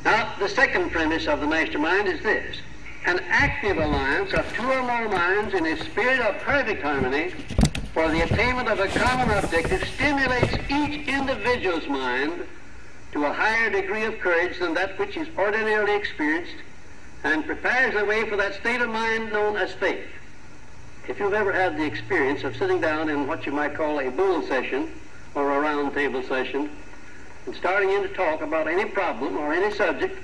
Now, the second premise of the mastermind is this. An active alliance of two or more minds in a spirit of perfect harmony for the attainment of a common objective stimulates each individual's mind to a higher degree of courage than that which is ordinarily experienced and prepares the way for that state of mind known as faith. If you've ever had the experience of sitting down in what you might call a bull session or a round table session and starting in to talk about any problem or any subject,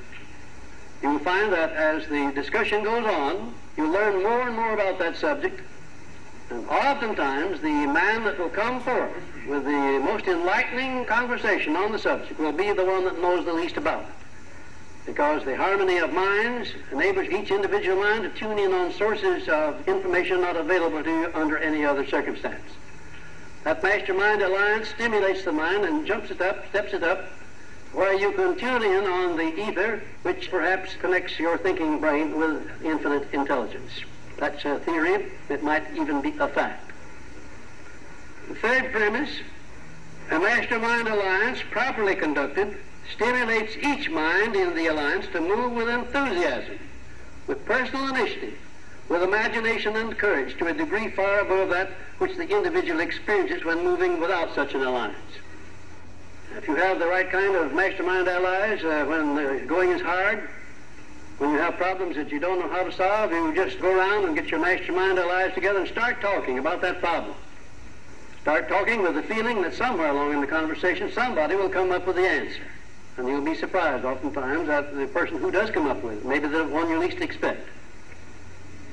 you will find that as the discussion goes on, you learn more and more about that subject. And oftentimes, the man that will come forth with the most enlightening conversation on the subject will be the one that knows the least about it. Because the harmony of minds enables each individual mind to tune in on sources of information not available to you under any other circumstance. That mastermind alliance stimulates the mind and jumps it up, steps it up, where you can tune in on the ether, which perhaps connects your thinking brain with infinite intelligence. That's a theory. It might even be a fact. The third premise, a mastermind alliance properly conducted stimulates each mind in the alliance to move with enthusiasm, with personal initiative, with imagination and courage to a degree far above that which the individual experiences when moving without such an alliance. If you have the right kind of mastermind allies, when the going is hard, when you have problems that you don't know how to solve, you just go around and get your mastermind allies together and start talking about that problem. Start talking with the feeling that somewhere along in the conversation somebody will come up with the answer. And you'll be surprised oftentimes at the person who does come up with it, maybe the one you least expect.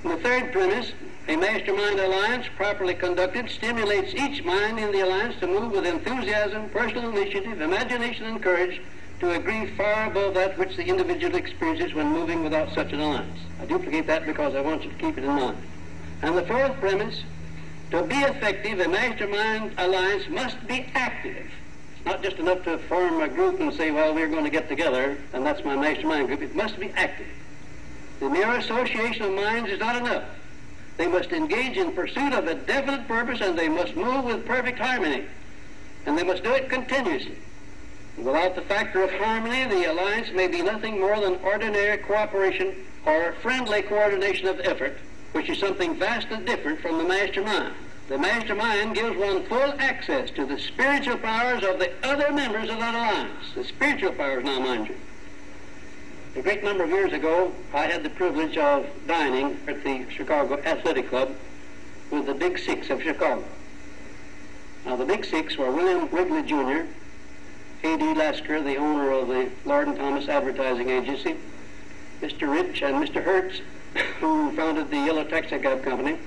And the third premise, a mastermind alliance properly conducted stimulates each mind in the alliance to move with enthusiasm, personal initiative, imagination, and courage to a degree far above that which the individual experiences when moving without such an alliance. I duplicate that because I want you to keep it in mind. And the fourth premise, to be effective, a mastermind alliance must be active. It's not just enough to form a group and say, well, we're going to get together, and that's my mastermind group. It must be active. The mere association of minds is not enough. They must engage in pursuit of a definite purpose, and they must move with perfect harmony. And they must do it continuously. Without the factor of harmony, the alliance may be nothing more than ordinary cooperation or friendly coordination of effort, which is something vastly different from the mastermind. The mastermind gives one full access to the spiritual powers of the other members of that alliance. The spiritual powers now, mind you. A great number of years ago, I had the privilege of dining at the Chicago Athletic Club with the Big Six of Chicago. Now, the Big Six were William Wrigley, Jr., A.D. Lasker, the owner of the Lord and Thomas Advertising Agency, Mr. Rich and Mr. Hertz, who founded the Yellow Taxicab Company,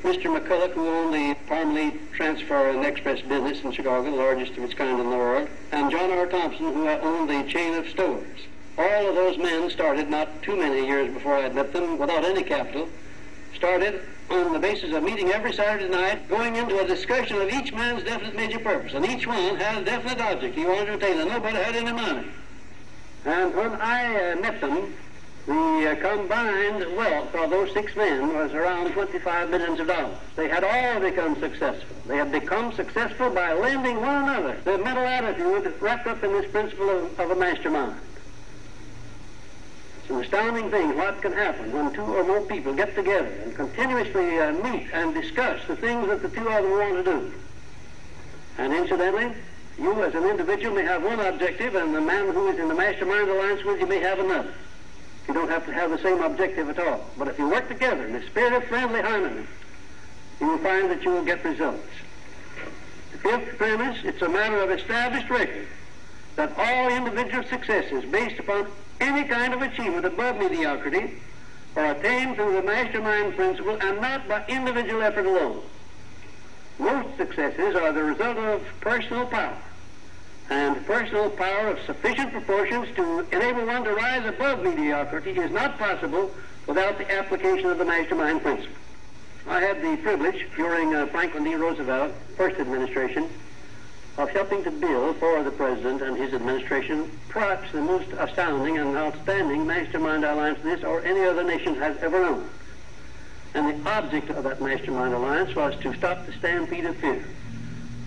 Mr. McCulloch, who owned the Parmalee Transfer and Express business in Chicago, the largest of its kind in the world, and John R. Thompson, who owned the chain of stores. All of those men started not too many years before I had met them, without any capital, started on the basis of meeting every Saturday night, going into a discussion of each man's definite major purpose. And each one had a definite object he wanted to attain, and nobody had any money. And when I met them, the combined wealth of those six men was around $25 million. They had all become successful. They had become successful by lending one another the mental attitude wrapped up in this principle of a mastermind. It's an astounding thing what can happen when two or more people get together and continuously meet and discuss the things that the two of them want to do. And incidentally, you as an individual may have one objective, and the man who is in the mastermind alliance with you may have another. You don't have to have the same objective at all. But if you work together in the spirit of friendly harmony, you will find that you will get results. The fifth premise, it's a matter of established record that all individual successes based upon any kind of achievement above mediocrity are attained through the mastermind principle and not by individual effort alone. Most successes are the result of personal power, and personal power of sufficient proportions to enable one to rise above mediocrity is not possible without the application of the mastermind principle. I had the privilege during Franklin D. Roosevelt's first administration of helping to build for the President and his administration perhaps the most astounding and outstanding mastermind alliance this or any other nation has ever known. And the object of that mastermind alliance was to stop the stampede of fear.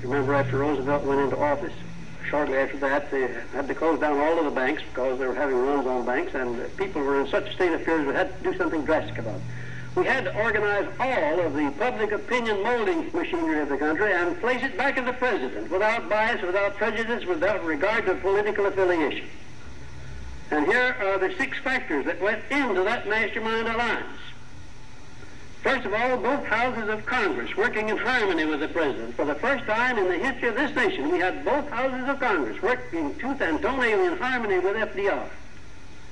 Remember, after Roosevelt went into office, shortly after that, they had to close down all of the banks because they were having runs on banks, and people were in such a state of fear that we had to do something drastic about it. We had to organize all of the public opinion molding machinery of the country and place it back in the president without bias, without prejudice, without regard to political affiliation. And here are the 6 factors that went into that mastermind alliance. First of all, both houses of Congress working in harmony with the president. For the first time in the history of this nation, we had both houses of Congress working tooth and toenail in harmony with FDR.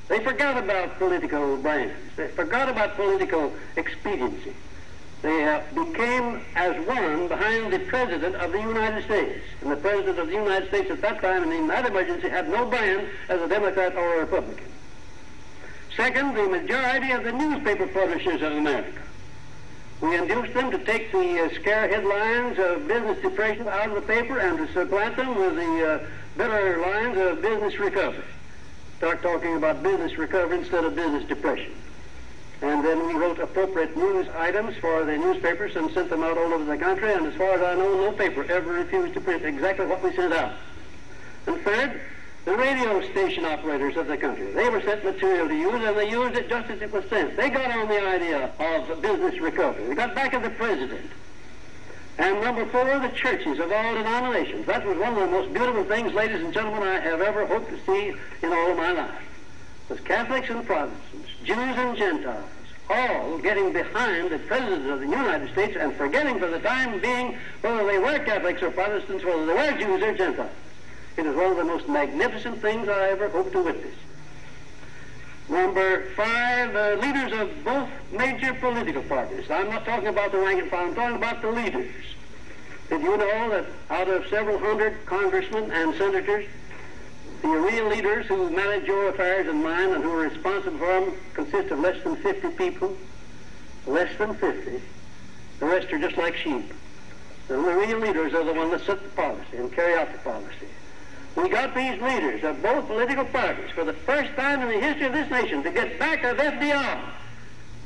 They forgot about political brands. They forgot about political expediency. They became as one behind the President of the United States. And the President of the United States at that time, and in that emergency, had no brand as a Democrat or a Republican. Second, the majority of the newspaper publishers of America. We induced them to take the scare headlines of business depression out of the paper and to supplant them with the better lines of business recovery. Start talking about business recovery instead of business depression. And then we wrote appropriate news items for the newspapers and sent them out all over the country, and as far as I know, no paper ever refused to print exactly what we sent out. And third, the radio station operators of the country. They were sent material to use, and they used it just as it was sent. They got on the idea of business recovery. They got back at the president. And number 4, the churches of all denominations. That was one of the most beautiful things, ladies and gentlemen, I have ever hoped to see in all of my life. It was Catholics and Protestants, Jews and Gentiles, all getting behind the President of the United States and forgetting for the time being whether they were Catholics or Protestants, whether they were Jews or Gentiles. It is one of the most magnificent things I ever hope to witness. Number 5, leaders of both major political parties. I'm not talking about the rank and file, I'm talking about the leaders. Did you know that out of several hundred congressmen and senators, the real leaders who manage your affairs and mine and who are responsible for them consist of less than 50 people? Less than 50. The rest are just like sheep. The real leaders are the ones that set the policy and carry out the policy. We got these leaders of both political parties for the first time in the history of this nation to get back of FDR.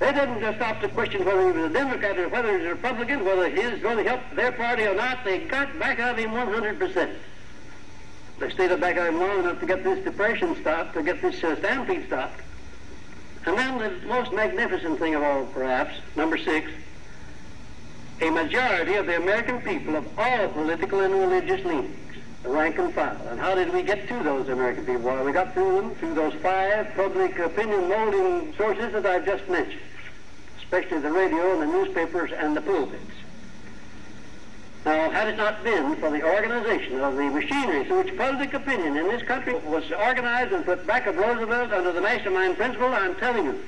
They didn't just stop to question whether he was a Democrat or whether he was a Republican, whether he was going to help their party or not. They got back of him 100%. They stayed back of him long enough to get this depression stopped, to get this stampede stopped. And then the most magnificent thing of all, perhaps, number 6, a majority of the American people of all political and religious leanings. The rank and file. And how did we get to those American people? Well, we got through them through those 5 public opinion molding sources that I've just mentioned, especially the radio and the newspapers and the pulpits. Now, had it not been for the organization of the machinery through which public opinion in this country was organized and put back of Roosevelt under the mastermind principle, I'm telling you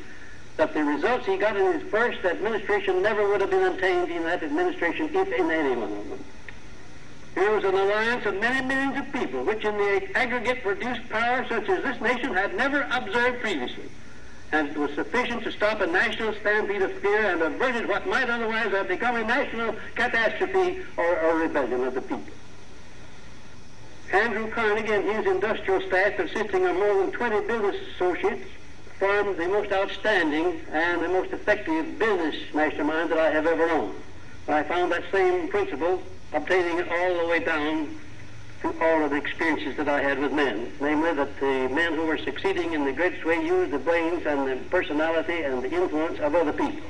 that the results he got in his first administration never would have been attained in that administration, if in any one of them. Here was an alliance of many millions of people, which in the aggregate produced power such as this nation had never observed previously. And it was sufficient to stop a national stampede of fear and averted what might otherwise have become a national catastrophe or rebellion of the people. Andrew Carnegie and his industrial staff, consisting of more than 20 business associates, formed the most outstanding and the most effective business mastermind that I have ever known. I found that same principle obtaining it all the way down to all of the experiences that I had with men, namely that the men who were succeeding in the greatest way used the brains and the personality and the influence of other people.